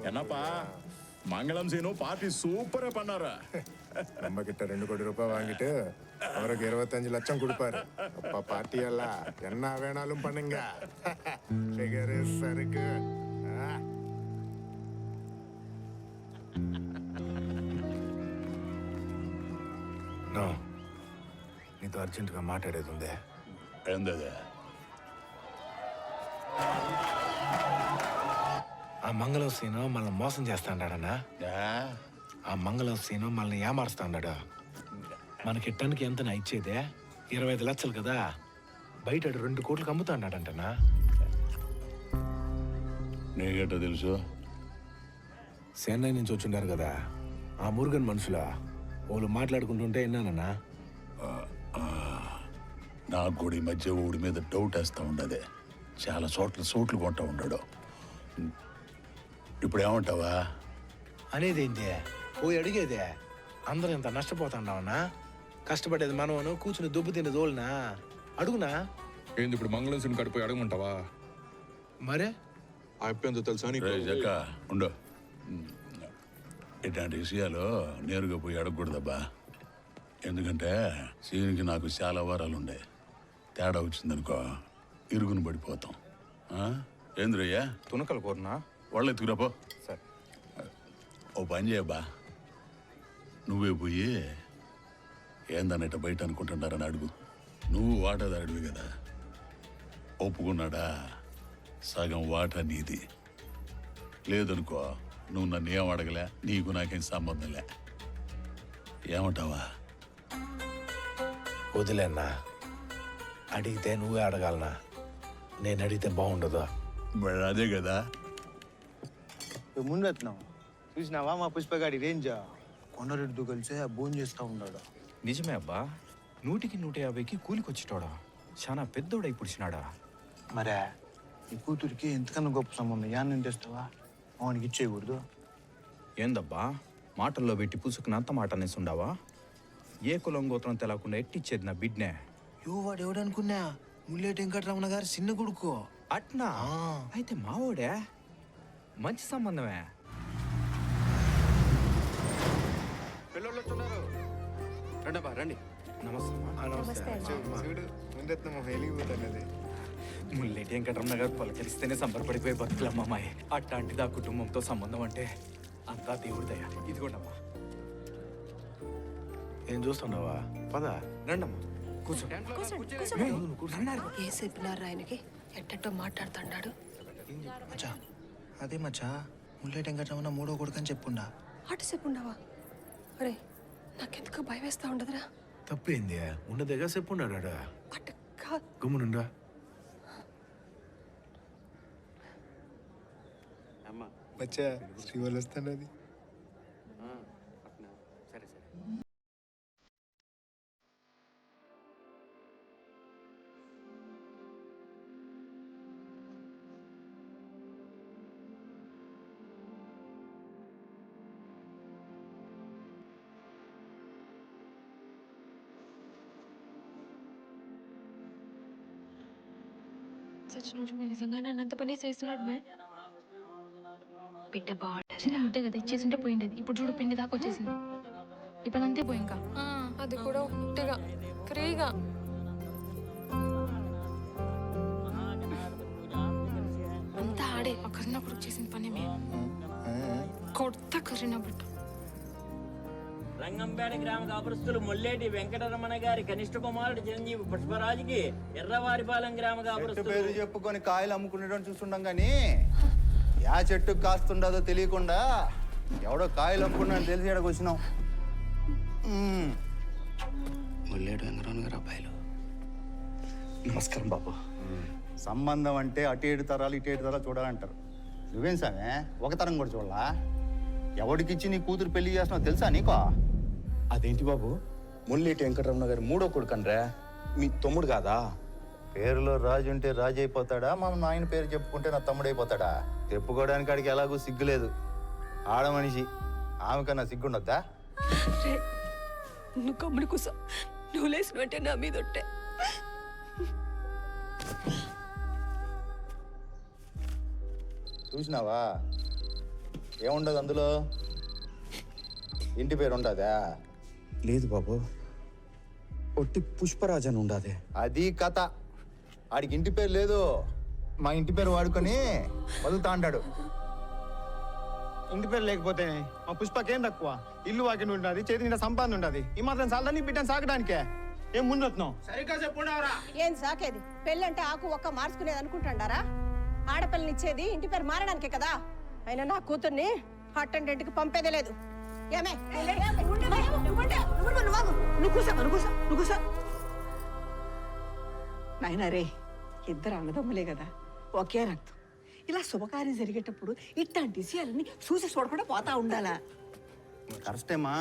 என்னப்பா மங்களம் சீனு பார்ட்டி சூப்பரா பண்ணாரா? நம்ம கிட்ட 2 கோடி ரூபாய் வாங்கிட்டு அவருக்கு 25 லட்சம் கொடுப்பாரு. அப்பா பார்ட்டி எல்லாம் என்ன வேணாலும் பண்ணுங்க. சருக்கு నీతో అర్జెంటుగా మాట్లాడేది ఉంది. ఏందది? ఆ మంగళం సీను మనల్ని మోసం చేస్తాడాడన్నా. ఆ మంగళం సీను మనల్ని ఏమారుస్తాడాడు. మనకి టన్నుకి ఎంత ఇచ్చేదే? 25 లక్షలు కదా. బయట 2 కోట్లకు అమ్ముతాడాడంటనా. నీకెట్టా తెలుసు? చెన్నై నుంచి వచ్చిండారు కదా ఆ మురుగన్ మనుషుల వాళ్ళు మాట్లాడుకుంటుంటే విన్నానన్నా. నాకు కూడా ఈ మధ్య ఊడి మీద డౌట్ వేస్తూ ఉండదే. చాలా చోట్ల సోట్లు కొంటూ ఉన్నాడు. ఇప్పుడు ఏమంటావా? అనేదేంటి పోయి అడిగేదే. అందరూ ఇంత నష్టపోతాండావన్నా. కష్టపడేది మనవను కూర్చుని దుబ్బు తిని దోలునా అడుగునా. ఏంది ఇప్పుడు మంగళం సిని కడిపోయి అడగమంటావా? మరే అయిపోయిందో తెలుసా జక్క ఉండు. ఇట్లాంటి విషయాలు నేరుగా పోయి అడగకూడదబ్బా. ఎందుకంటే సీనికి నాకు చాలా వారాలు ఉండే. తేడా వచ్చిందనుకో ఇరుగును పడిపోతాం. ఏంద్రయ్యా తునకలు కోరినా వాళ్ళు ఎత్తుకురాపో. సరే ఓ పని చేయబ్బా, నువ్వే పోయి ఏందన్నట్ట బయట అనుకుంటున్నారని అడుగు. నువ్వు వాటాదారుడివి కదా. ఒప్పుకున్నాడా సగం వాటా నీది. లేదనుకో నువ్వు నన్ను ఏం అడగలే, నీకు నాకేం సంబంధం లే. ఏమంటావా? వదిలేన్నా. అడిగితే నువ్వే అడగాలనా? నేను అడిగితే బాగుండదు. మరి అదే కదా. ముందు వెళ్తున్నావు చూసినావా మా పుష్పగాడి రేంజ్? కొండరెడ్డితో కలిసి భోజనం చేస్తూ ఉన్నాడు. నిజమే అబ్బా. 100కి 150కి కూలికొచ్చేటోడా. చాలా పెద్దోడై పుడిచినాడా. మరే ఈ కూతురికి ఎంతకన్నా గొప్ప సంబంధం యాన్ని తెస్తావా? వానికి ఇచ్చేయకూడదు. ఏందబ్బా మాటల్లో పెట్టి పుసుకుని అంత మాట అనేసి ఉండవా? ఏ కులం గోత్రం తెలకుండా ఎట్టిచ్చేది నా బిడ్నే. వాడు ఎవడనుకున్నా ముల్లేటి వెంకటరమణ గారు చిన్న కొడుకు. అట్నా? అయితే మావోడే. మంచి సంబంధమే. పిల్లలు వచ్చున్నారు. రండబ్బా రండి. నమస్తే. చూడు ముందెత్తున్నాము వెలిగిపోతున్నది. ముల్లేటి వెంకటరమణ గారు పలకరిస్తేనే సంబరపడిపోయే బతుకులమ్మాయి. అట్లాంటిది ఆ కుటుంబంతో సంబంధం అంటే అంతా దేవుడిదయ్యా. ఇదిగోండమ్మా. ఏం చూస్తున్నావా? పద రండమ్మా కూర్చో. ఏ చెప్పినారు ఆయనకి? ఎట్టో మాట్లాడుతున్నాడు. మచ్చా అదే మచ్చా ముల్లేటి వెంకటరమణ 3వ కొడుకు అని చెప్పుండా. అటు చెప్పుండవా? అరే నాకెందుకు భయం వేస్తా ఉండదురా. తప్పేంది? ఉన్నదేగా చెప్పున్నాడా? అటు కాదు. గమ్మునుండా. మచ్చా శ్రీవాళ్ళు వస్తానది. నిజంగా నన్ను అంత పని చేస్తున్నాడు మే. బిడ్డ బాగుంటుంది. బిడ్డ కదా ఇచ్చేసింటే పోయిండేది. ఇప్పుడు చూడు పిండి దాకా వచ్చేసింది. ఇప్పుడు అంతే పోయి ఇంకా అది కూడా ఒట్టిగా ఫ్రీగా. అంతా ఆడే. ఆ కరీనా కొడుకు చేసిన పని మే. కొత్త కరీనా బిడ్డ. రంగంపేట గ్రామ కాపురస్తులు మొల్లేటి వెంకటరమణ గారి కనిష్ట కుమారుడు చిరంజీవి పుష్పరాజుకి ఎర్రవారిపాలెం గ్రామ కాపురస్తులు పేరు చెప్పుకొని కాయలు అమ్ముకునేటోని చూస్తుండం గానీ యా చెట్టు కాస్తుండదో తెలియకుండా ఎవడో కాయలు అమ్ముకున్నాను తెలిసి ఎక్కడికి వచ్చినాం. ముల్లేటి వెంకటరమణ గారు అబ్బాయిలు. నమస్కారం బాబు. సంబంధం అంటే అటు 7 తరాలు ఇటు 7 తరాలు చూడాలంటారు. నువ్వేం సామే ఒక తరం కూడా చూడాలా? ఎవడికిచ్చి నీ కూతురు పెళ్లి చేస్తున్నావు తెలుసా నీకో? అదేంటి బాబు? ముల్లేటి వెంకటరమణ గారు 3వ కొడుకు అనరా? మీ తమ్ముడు కాదా? పేరులో రాజు ఉంటే రాజు అయిపోతాడా? మా నాయన పేరు చెప్పుకుంటే నా తమ్ముడు అయిపోతాడా? చెప్పుకోవడానికి ఆడికి ఎలాగూ సిగ్గులేదు. ఆడ మనిషి, ఆమె కన్నా సిగ్గుండొద్దా? నువ్వు కమ్ముడు కూసా. నువ్వు లేసినట్టే నా మీద ఉంటే. చూసినావా? ఏముండదు అందులో. ఇంటి పేరు ఉండదా? లేదు బాబు, ఒట్టి పుష్పరాజ్ అని ఉండాది. అది కథ. ఆడికి ఇంటి పేరు లేదు, మా ఇంటి పేరు వాడుకొని బతుకుతా అంటాడు. ఇంటి పేరు లేకపోతే మా పుష్పకేం తక్కువ? ఇల్లు వాకిని ఉండదు, చేతి నిండా సంపాదన ఉండదు. ఈ మాత్రం సాలని బిడ్డను సాకడానికే ఏం ముందొస్తున్నావు? ఏం సాకేది? పెళ్ళంటే ఆకు ఒక్క మార్చుకునేది అనుకుంటాడారా? ఆడపిల్లనిచ్చేది ఇంటి పేరు మారడానికే కదా. అయినా నా కూతుర్ని అటెండెంట్కి పంపేదే లేదు. ఏమే నాయనా రే, ఇద్దరు అన్నదమ్ములే కదా, ఒకే రక్తం. ఇలా శుభకార్యం జరిగేటప్పుడు ఇట్లాంటి విషయాలన్నీ చూసి చూడకుండా పోతా ఉండాలా? కరెక్టేమా.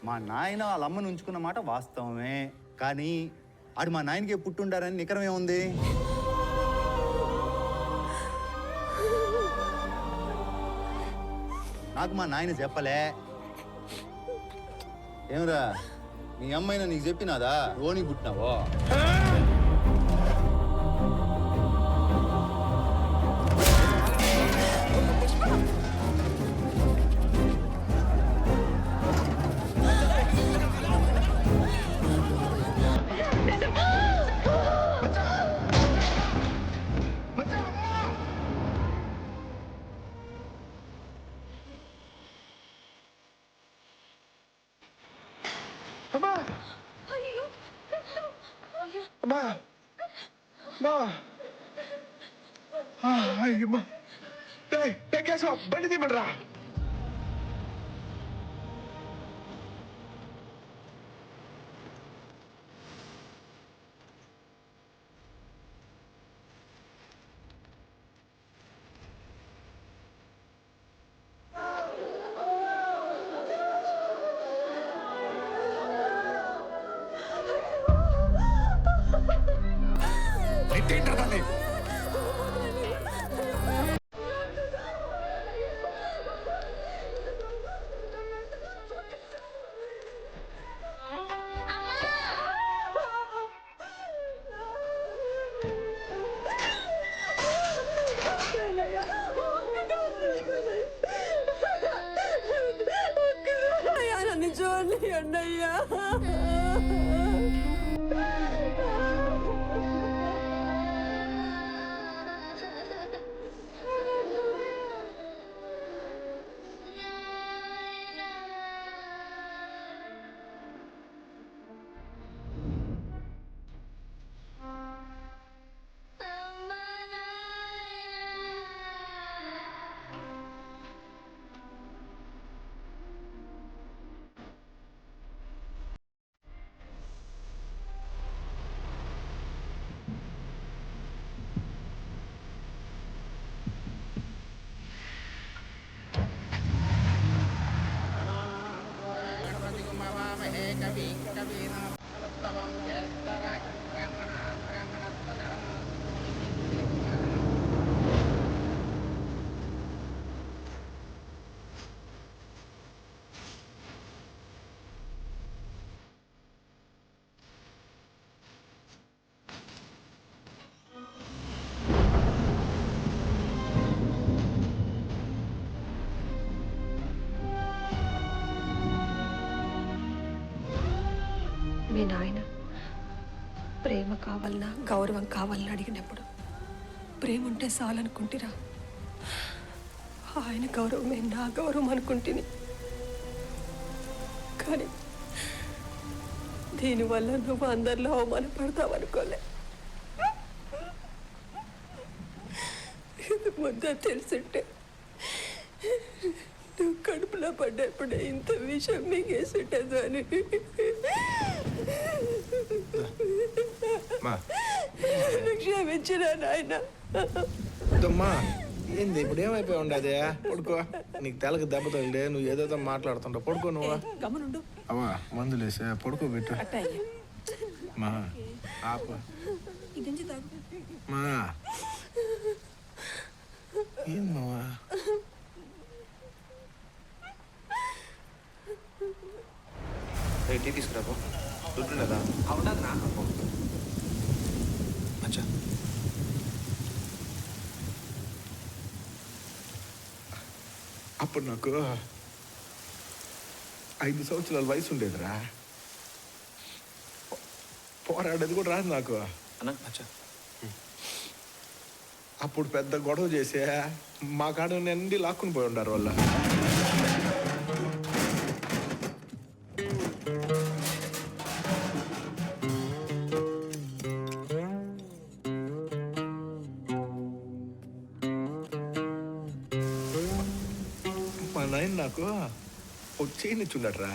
మా నాయన వాళ్ళ అమ్మని ఉంచుకున్న మాట వాస్తవమే. కానీ ఆడు మా నాయనకే పుట్టుండారని నికరమే ఉంది. నాకు మా నాయన చెప్పలే. ఏమరా నీ అమ్మాయినా నీకు చెప్పినాదా ఓని పుట్టినావో? బండి తీయమంటారా? చూడండి అన్నయ్యా. మీ నాయన ప్రేమ కావాలన్నా గౌరవం కావాలని అడిగినప్పుడు ప్రేమ ఉంటే చాలనుకుంటురా? ఆయన గౌరవమే నా గౌరవం అనుకుంటుని. కానీ దీనివల్ల నువ్వు అందరిలో అవమానపడతావు అనుకోలే. ఇది ముందే తెలుసుంటే నువ్వు కడుపులో పడ్డప్పుడే ఇంత విషయం మిగేసుంటదు అని. క్షమించినా నాయన. అమ్మా ఏంది ఇప్పుడు ఏమైపోయి ఉండదే? పడుకో, నీకు తెలకి దెబ్బ తగిలే, నువ్వు ఏదేదో మాట్లాడుతుంటావు. పడుకో నువ్వు. గమనుండు. అవా మందులేసా, పడుకోబెట్టు. మా ఆప మా ఏం మావా? టీ తీసుకురాబో, దుడ్డుండదా? అచ్చా అప్పుడు నాకు 5 సంవత్సరాల వయసు ఉండేదిరా. పోరాడేది కూడా రాదు నాకు. అన్నా అచ్చా. అప్పుడు పెద్ద గొడవ చేసే మా కాడ నిండి లాక్కుని పోయి ఉండారు వాళ్ళ. మా నాయన నాకు ఒక చైన్ ఇచ్చుండట్రా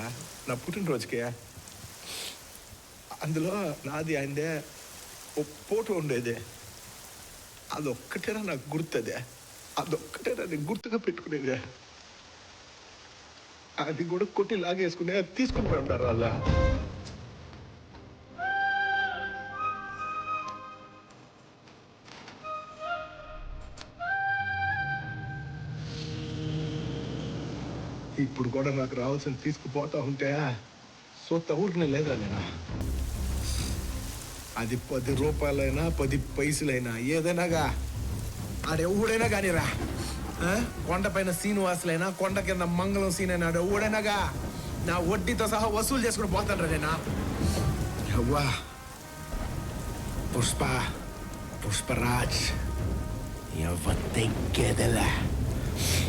నా పుట్టినరోజుకి. అందులో నాది ఆయనదే ఒక ఫోటో ఉండేది. అదొక్కటేనా నాకు గుర్తుంది. అదొక్కటేనా నేను గుర్తుగా పెట్టుకునేది. అది కూడా కొట్టి లాగేసుకునే తీసుకుని పోయి ఉంటారు వాళ్ళ. ఇప్పుడు కూడా నాకు రావాల్సిన తీసుకుపోతా ఉంటే సొంత ఊరికనే లేదా నేను. అది 10 రూపాయలైనా 10 పైసలైనా ఏదైనాగా ఆడెవడైనా కానీరా. కొండపైన శ్రీనివాసులైనా కొండ కింద మంగళం సీన్ అయినా ఆడెవడైనాగా నా వడ్డీతో సహా వసూలు చేసుకుని పోతాను రా నేనా. అవ్వా పుష్పరాజ్ ఎవ తెగ్గేదలే.